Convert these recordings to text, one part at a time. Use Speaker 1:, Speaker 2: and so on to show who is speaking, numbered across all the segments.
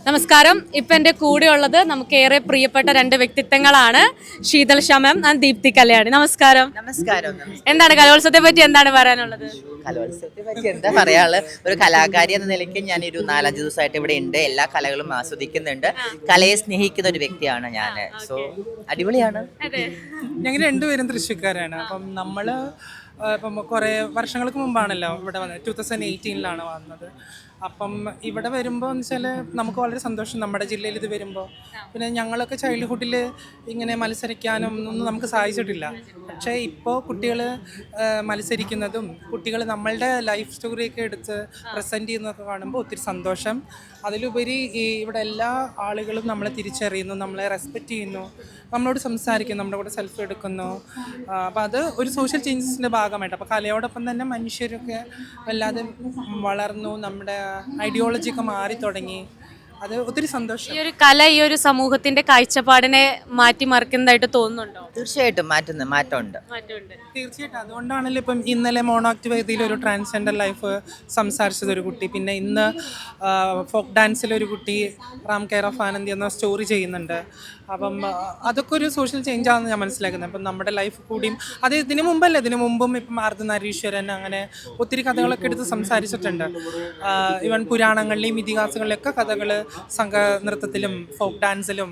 Speaker 1: നമസ്കാരം. ഇപ്പൊ എന്റെ കൂടെ ഉള്ളത് നമുക്ക് ഏറെ പ്രിയപ്പെട്ട രണ്ട് വ്യക്തിത്വങ്ങളാണ്. Sheethal Shah ma'am and Deepthi Kalyani. നമസ്കാരം.
Speaker 2: നമസ്കാരം.
Speaker 1: എന്താണ് കലോത്സവത്തെ പറ്റി എന്താണ് പറയാനുള്ളത്?
Speaker 2: കലോത്സവത്തെ പറ്റി എന്താ പറയാള്, ഒരു കലാകാരി എന്ന നിലയ്ക്ക് ഞാൻ ഒരു 4-5 ദിവസമായിട്ട് ഇവിടെ ഉണ്ട്. എല്ലാ കലകളും ആസ്വദിക്കുന്നുണ്ട്. കലയെ സ്നേഹിക്കുന്ന ഒരു വ്യക്തിയാണ് ഞാൻ. സോ അടിപൊളിയാണ്.
Speaker 3: ഞങ്ങൾ രണ്ടുപേരും തൃശ്ശൂർക്കാരാണ്. അപ്പം നമ്മള് ഇപ്പം കുറേ വർഷങ്ങൾക്ക് മുമ്പാണല്ലോ ഇവിടെ വന്നത്. 2018 വന്നത്. അപ്പം ഇവിടെ വരുമ്പോൾ എന്ന് വെച്ചാൽ നമുക്ക് വളരെ സന്തോഷം, നമ്മുടെ ജില്ലയിൽ ഇത് വരുമ്പോൾ. പിന്നെ ഞങ്ങളൊക്കെ ചൈൽഡ്ഹുഡിൽ ഇങ്ങനെ മത്സരിക്കാനും ഒന്നും നമുക്ക് സാധിച്ചിട്ടില്ല. പക്ഷേ ഇപ്പോൾ കുട്ടികൾ മത്സരിക്കുന്നതും കുട്ടികൾ നമ്മളുടെ ലൈഫ് സ്റ്റോറിയൊക്കെ എടുത്ത് പ്രസൻറ്റ് ചെയ്യുന്നതൊക്കെ കാണുമ്പോൾ ഒത്തിരി സന്തോഷം. അതിലുപരി ഇവിടെ എല്ലാ ആളുകളും നമ്മളെ തിരിച്ചറിയുന്നു, നമ്മളെ റെസ്പെക്റ്റ് ചെയ്യുന്നു, നമ്മളോട് സംസാരിക്കുന്നു, നമ്മുടെ കൂടെ സെൽഫി എടുക്കുന്നു. അപ്പോൾ അത് ഒരു സോഷ്യൽ ചേഞ്ചസിൻ്റെ ഭാഗമായിട്ട്. അപ്പോൾ കലയോടൊപ്പം തന്നെ മനുഷ്യരൊക്കെ വല്ലാതെ വളർന്നു, നമ്മുടെ ഐഡിയോളജിയൊക്കെ മാറി തുടങ്ങി. അത് ഒത്തിരി സന്തോഷം.
Speaker 1: ഈ ഒരു കല ഈ ഒരു സമൂഹത്തിന്റെ കാഴ്ചപ്പാടിനെ മാറ്റിമറിക്കുന്നതായിട്ട് തോന്നുന്നുണ്ടോ?
Speaker 2: തീർച്ചയായിട്ടും മാറ്റമുണ്ട്.
Speaker 3: തീർച്ചയായിട്ടും. അതുകൊണ്ടാണല്ലോ ഇപ്പം ഇന്നലെ മോണോ ആക്ട് വേദിയിൽ ഒരു ട്രാൻസ്ജെൻഡർ ലൈഫ് സംസാരിച്ചത് ഒരു കുട്ടി. പിന്നെ ഇന്ന് ഫോക്ക് ഡാൻസിലൊരു കുട്ടി റാം കെയർ ഓഫ് ആനന്ദി എന്ന സ്റ്റോറി ചെയ്യുന്നുണ്ട്. അപ്പം അതൊക്കെ ഒരു സോഷ്യൽ ചേഞ്ച് ആണെന്ന് ഞാൻ മനസ്സിലാക്കുന്നത്. അപ്പം നമ്മുടെ ലൈഫ് കൂടിയും അത് ഇതിനു മുമ്പും ഇപ്പം അർദ്ധനാരീശ്വരൻ അങ്ങനെ ഒത്തിരി കഥകളൊക്കെ എടുത്ത് സംസാരിച്ചിട്ടുണ്ട്. ഇവൻ പുരാണങ്ങളിലെയും ഇതിഹാസങ്ങളിലൊക്കെ കഥകൾ സംഘ നൃത്തത്തിലും ഫോക്ക് ഡാൻസിലും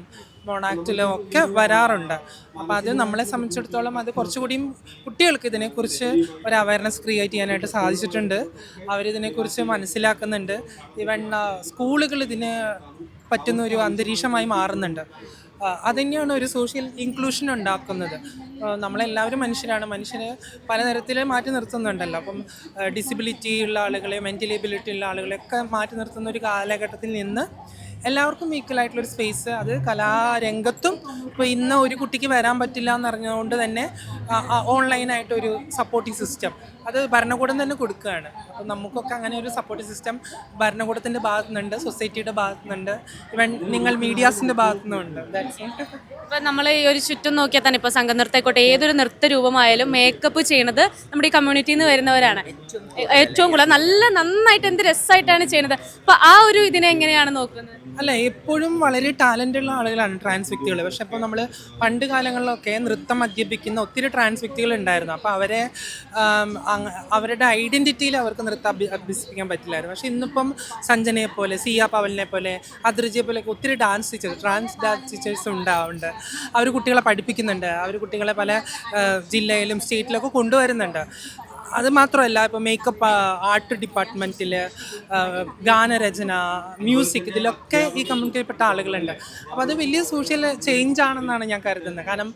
Speaker 3: മോണാക്റ്റിലും ഒക്കെ വരാറുണ്ട്. അപ്പോൾ അത് നമ്മളെ സംബന്ധിച്ചിടത്തോളം അത് കുറച്ചുകൂടിയും കുട്ടികൾക്ക് ഇതിനെക്കുറിച്ച് ഒരു അവയർനെസ് ക്രിയേറ്റ് ചെയ്യാനായിട്ട് സാധിച്ചിട്ടുണ്ട്. അവരിതിനെക്കുറിച്ച് മനസ്സിലാക്കുന്നുണ്ട്. ഈവൻ സ്കൂളുകൾ ഇതിന് പറ്റുന്ന ഒരു അന്തരീക്ഷമായി മാറുന്നുണ്ട്. അതുതന്നെയാണ് ഒരു സോഷ്യൽ ഇൻക്ലൂഷൻ ഉണ്ടാക്കുന്നത്. നമ്മളെല്ലാവരും മനുഷ്യരെ പലതരത്തിൽ മാറ്റി നിർത്തുന്നുണ്ടല്ലോ. അപ്പം ഡിസബിലിറ്റി ഉള്ള ആളുകളെ, മെൻ്റൽ എബിലിറ്റി ഉള്ള ആളുകളെയൊക്കെ മാറ്റി നിർത്തുന്ന ഒരു കാലഘട്ടത്തിൽ നിന്ന് എല്ലാവർക്കും ഈക്വലായിട്ടുള്ളൊരു സ്പേസ്, അത് കലാരംഗത്തും ഇപ്പോൾ ഇന്ന് ഒരു കുട്ടിക്ക് വരാൻ പറ്റില്ല എന്നറിഞ്ഞതുകൊണ്ട് തന്നെ ഓൺലൈനായിട്ടൊരു സപ്പോർട്ടിംഗ് സിസ്റ്റം അത് ഭരണകൂടം തന്നെ കൊടുക്കുകയാണ്. അപ്പം നമുക്കൊക്കെ അങ്ങനെ ഒരു സപ്പോർട്ടിംഗ് സിസ്റ്റം ഭരണകൂടത്തിൻ്റെ ഭാഗത്തുനിന്നുണ്ട്, സൊസൈറ്റിയുടെ ഭാഗത്തുനിന്നുണ്ട്, ഇവൻ നിങ്ങൾ മീഡിയാസിൻ്റെ ഭാഗത്തുനിന്നുണ്ട്.
Speaker 1: ഇപ്പം നമ്മൾ ഈ ഒരു ചുറ്റും നോക്കിയാൽ തന്നെ ഇപ്പോൾ സംഘനൃത്തമായിക്കോട്ടെ, ഏതൊരു നൃത്ത രൂപമായാലും മേക്കപ്പ് ചെയ്യണത് നമ്മുടെ ഈ കമ്മ്യൂണിറ്റിയിൽ നിന്ന് വരുന്നവരാണ് ഏറ്റവും കൂടുതൽ. നന്നായിട്ട് എന്ത് രസമായിട്ടാണ് ചെയ്യുന്നത്. അപ്പോൾ ആ ഒരു ഇതിനെ എങ്ങനെയാണ് നോക്കുന്നത്?
Speaker 3: അല്ല, എപ്പോഴും വളരെ ടാലൻ്റുള്ള ആളുകളാണ് ട്രാൻസ് വ്യക്തികൾ. പക്ഷെ ഇപ്പോൾ നമ്മൾ പണ്ട് കാലങ്ങളിലൊക്കെ നൃത്തം അധ്യാപിക്കുന്ന ഒത്തിരി ട്രാൻസ് വ്യക്തികൾ ഉണ്ടായിരുന്നു. അപ്പോൾ അവരുടെ ഐഡൻറ്റിറ്റിയിൽ അവർക്ക് നൃത്തം അഭ്യസിപ്പിക്കാൻ പറ്റില്ലായിരുന്നു. പക്ഷേ ഇന്നിപ്പം സഞ്ജനയെ പോലെ, സിയ പവലിനെ പോലെ, അദ്രിജയെ പോലെയൊക്കെ ഒത്തിരി ട്രാൻസ് ഡാൻസ് ടീച്ചേഴ്സ് ഉണ്ടാവുന്നുണ്ട്. അവർ കുട്ടികളെ പഠിപ്പിക്കുന്നുണ്ട്. അവർ കുട്ടികളെ പല ജില്ലയിലും സ്റ്റേറ്റിലൊക്കെ കൊണ്ടുവരുന്നുണ്ട്. അത് മാത്രമല്ല, ഇപ്പോൾ മേക്കപ്പ് ആർട്ട് ഡിപ്പാർട്ട്മെൻറ്റിൽ, ഗാനരചന, മ്യൂസിക്, ഇതിലൊക്കെ ഈ കമ്മ്യൂണിറ്റിയിൽപ്പെട്ട ആളുകളുണ്ട്. അപ്പോൾ അത് വലിയ സോഷ്യൽ ചേഞ്ച് ആണെന്നാണ് ഞാൻ കരുതുന്നത്. കാരണം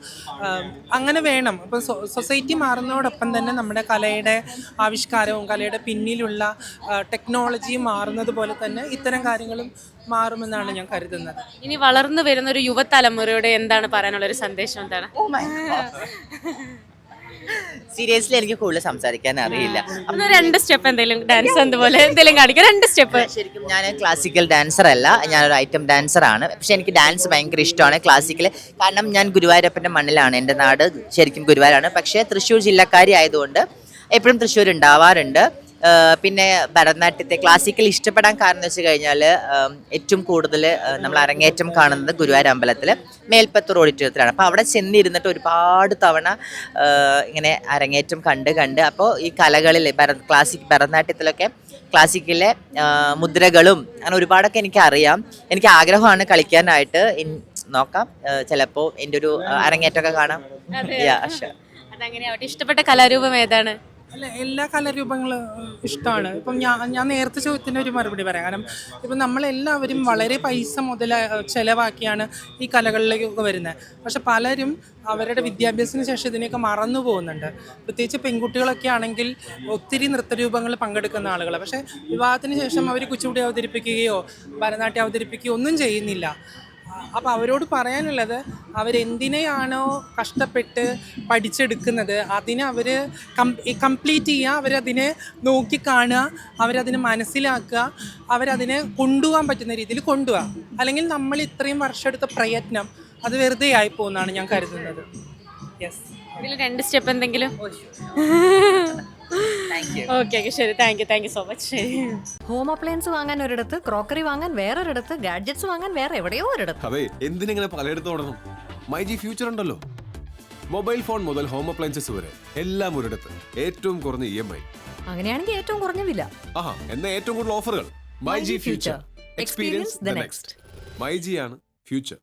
Speaker 3: അങ്ങനെ വേണം. ഇപ്പോൾ സൊസൈറ്റി മാറുന്നതോടൊപ്പം തന്നെ നമ്മുടെ കലയുടെ ആവിഷ്കാരവും കലയുടെ പിന്നിലുള്ള ടെക്നോളജിയും മാറുന്നത് പോലെ തന്നെ ഇത്തരം കാര്യങ്ങളും മാറുമെന്നാണ് ഞാൻ കരുതുന്നത്.
Speaker 1: ഇനി വളർന്നു വരുന്ന ഒരു യുവതലമുറയോട് എന്താണ് പറയാനുള്ളൊരു സന്ദേശം? എന്താണ്?
Speaker 2: സീരിയസ്ലി എനിക്ക് കൂടുതൽ സംസാരിക്കാൻ അറിയില്ല.
Speaker 1: രണ്ട് സ്റ്റെപ്പ് എന്തെങ്കിലും ഡാൻസ് അതുപോലെ എന്തെങ്കിലും കാണിക്കാം. 2 സ്റ്റെപ്പ്.
Speaker 2: ശരിക്കും ഞാൻ ക്ലാസിക്കൽ ഡാൻസർ അല്ല, ഞാനൊരു ഐറ്റം ഡാൻസർ ആണ്. പക്ഷെ എനിക്ക് ഡാൻസ് ഭയങ്കര ഇഷ്ടമാണ്, ക്ലാസിക്കൽ. കാരണം ഞാൻ ഗുരുവായൂരപ്പൻ്റെ മണ്ണിലാണ്, എൻ്റെ നാട് ശരിക്കും ഗുരുവായൂരാണ്. പക്ഷേ തൃശ്ശൂർ ജില്ലക്കാരി ആയതുകൊണ്ട് എപ്പോഴും തൃശ്ശൂർ ഉണ്ടാവാറുണ്ട്. പിന്നെ ഭരതനാട്യത്തെ ക്ലാസിക്കൽ ഇഷ്ടപ്പെടാൻ കാരണം എന്ന് വെച്ച് കഴിഞ്ഞാൽ ഏറ്റവും കൂടുതൽ നമ്മൾ അരങ്ങേറ്റം കാണുന്നത് ഗുരുവായൂർ അമ്പലത്തിൽ മേൽപ്പത്തൂർ ഓഡിറ്റോറിയത്തിലാണ്. അപ്പോൾ അവിടെ ചെന്നിരുന്നിട്ട് ഒരുപാട് തവണ ഇങ്ങനെ അരങ്ങേറ്റം കണ്ട് അപ്പോൾ ഈ കലകളിൽ ഭരതനാട്യത്തിലൊക്കെ ക്ലാസിക്കലിലെ മുദ്രകളും അങ്ങനെ ഒരുപാടൊക്കെ എനിക്ക് അറിയാം. എനിക്ക് ആഗ്രഹമാണ് കളിക്കാനായിട്ട്. നോക്കാം, ചിലപ്പോൾ എൻ്റെ ഒരു അരങ്ങേറ്റമൊക്കെ കാണാം.
Speaker 1: അതങ്ങനെയാവട്ടെ. ഇഷ്ടപ്പെട്ട കലാരൂപം ഏതാണ്?
Speaker 3: അല്ല, എല്ലാ കലാരൂപങ്ങളും ഇഷ്ടമാണ്. ഇപ്പം ഞാൻ നേരത്തെ ചോദ്യത്തിൻ്റെ ഒരു മറുപടി പറയാം. കാരണം ഇപ്പം നമ്മളെല്ലാവരും വളരെ പൈസ ചിലവാക്കിയാണ് ഈ കലകളിലേക്കൊക്കെ വരുന്നത്. പക്ഷെ പലരും അവരുടെ വിദ്യാഭ്യാസത്തിന് ശേഷം ഇതിനെയൊക്കെ മറന്നു പോകുന്നുണ്ട്. പ്രത്യേകിച്ച് പെൺകുട്ടികളൊക്കെ ആണെങ്കിൽ ഒത്തിരി നൃത്തരൂപങ്ങൾ പങ്കെടുക്കുന്ന ആളുകൾ. പക്ഷേ വിവാഹത്തിന് ശേഷം അവർ കുച്ചിപ്പുടി അവതരിപ്പിക്കുകയോ ഭരതനാട്യം അവതരിപ്പിക്കുകയോ ഒന്നും ചെയ്യുന്നില്ല. അപ്പോൾ അവരോട് പറയാനുള്ളത്, അവരെന്തിനെയാണോ കഷ്ടപ്പെട്ട് പഠിച്ചെടുക്കുന്നത് അതിനെ അവർ കംപ്ലീറ്റ് ചെയ്യുക, അവരതിനെ നോക്കിക്കാണുക, അവരതിനെ മനസ്സിലാക്കുക, അവരതിനെ കൊണ്ടുപോകാൻ പറ്റുന്ന രീതിയിൽ കൊണ്ടുപോവുക. അല്ലെങ്കിൽ നമ്മൾ ഇത്രയും വർഷം എടുത്ത പ്രയത്നം അത് വെറുതെ ആയി പോകുമെന്നാണ് ഞാൻ കരുതുന്നത്. യെസ്.
Speaker 1: ഇതിൽ 2 സ്റ്റെപ്പ് എന്തെങ്കിലും? ഓക്കെ ശരി, താങ്ക് യു സോ മച്ച്. ശരി.
Speaker 4: ഹോം അപ്ലയൻസ് വാങ്ങാൻ ഒരിടത്ത്, ക്രോക്കറി വാങ്ങാൻ വേറൊരിടത്ത്, ഗാഡ്ജറ്റ്സ് വാങ്ങാൻ വേറെ എവിടെയോ ഒരിടത്ത്.
Speaker 5: അതെ, എന്തിനിങ്ങനെ പലയിടത്ത് ഓടണം? മൈ ജി ഫ്യൂച്ചർ ഉണ്ടല്ലോ. മൊബൈൽ ഫോൺ മുതൽ ഹോം അപ്ലയൻസസ് വരെ എല്ലാം ഒരിടത്ത്, ഏറ്റവും കുറഞ്ഞ EMI.
Speaker 4: അങ്ങനെയാണെങ്കിൽ ഏറ്റവും കുറഞ്ഞ വില.
Speaker 5: ആഹാ, എന്നാ ഏറ്റവും കൂടുതൽ ഓഫറുകൾ. My G future, experience the next. My G ആണ് ഫ്യൂച്ചർ.